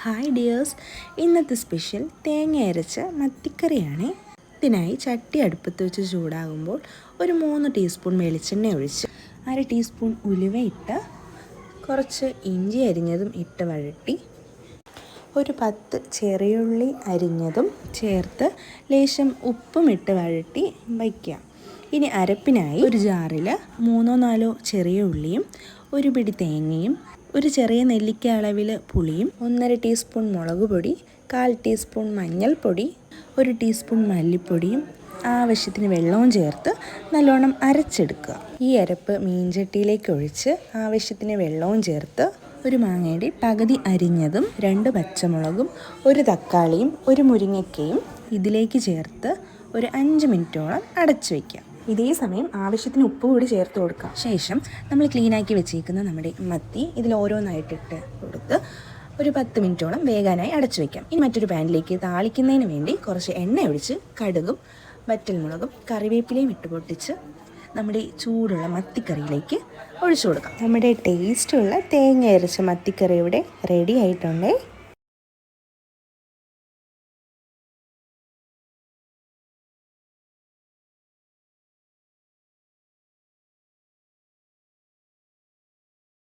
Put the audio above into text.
Hi dears, ഇന്നത്തെ special തേങ്ങ അരച്ച മത്തിക്കറിയാണ്. ഇതിനായി ചട്ടി അടുപ്പത്ത് വെച്ച് ചൂടാകുമ്പോൾ ഒരു 3 ടീസ്പൂൺ വെളിച്ചെണ്ണ ഒഴിച്ച് 1/2 ടീസ്പൂൺ ഉലുവയിട്ട് കുറച്ച് ഇഞ്ചി അരിഞ്ഞതും ഇട്ട് വഴട്ടി ഒരു 10 ചെറിയുള്ളി അരിഞ്ഞതും ചേർത്ത് ലേശം ഉപ്പും ഇട്ട് വഴട്ടി വയ്ക്കുക. ഇനി അരപ്പിനായി ഒരു ജാറിൽ 3-4 ചെറിയ ഉള്ളിയും ഒരു പിടി തേങ്ങയും ഒരു ചെറിയ നെല്ലിക്ക അളവിൽ പുളിയും 1/2 ടീസ്പൂൺ മുളക് പൊടി, 1/4 ടീസ്പൂൺ മഞ്ഞൾപ്പൊടി, 1 ടീസ്പൂൺ മല്ലിപ്പൊടിയും ആവശ്യത്തിന് വെള്ളവും ചേർത്ത് നല്ലോണം അരച്ചെടുക്കുക. ഈ അരപ്പ് മീൻചട്ടിയിലേക്ക് ഒഴിച്ച് ആവശ്യത്തിന് വെള്ളവും ചേർത്ത് ഒരു മാങ്ങയുടെ പകുതി അരിഞ്ഞതും 2 പച്ചമുളകും 1 തക്കാളിയും 1 മുരിങ്ങയ്ക്കയും ഇതിലേക്ക് ചേർത്ത് ഒരു 5 മിനിറ്റോളം അടച്ചു വയ്ക്കുക. ഇതേ സമയം ആവശ്യത്തിന് ഉപ്പ് കൂടി ചേർത്ത് കൊടുക്കുക. ശേഷം നമ്മൾ ക്ലീനാക്കി വെച്ചേക്കുന്ന നമ്മുടെ മത്തി ഇതിൽ ഓരോന്നായിട്ടിട്ട് കൊടുത്ത് ഒരു 10 മിനിറ്റോളം വേകാനായി അടച്ചു വയ്ക്കാം. ഇനി മറ്റൊരു പാനിലേക്ക് താളിക്കുന്നതിന് വേണ്ടി കുറച്ച് എണ്ണ ഒഴിച്ച് കടുകും വറ്റൽമുളകും കറിവേപ്പിലയും ഇട്ട് പൊട്ടിച്ച് നമ്മുടെ ചൂടുള്ള മത്തിക്കറിയിലേക്ക് ഒഴിച്ചു കൊടുക്കാം. നമ്മുടെ ടേസ്റ്റുള്ള തേങ്ങ അരച്ച മത്തിക്കറി ഇവിടെ റെഡി ആയിട്ടുണ്ടേ.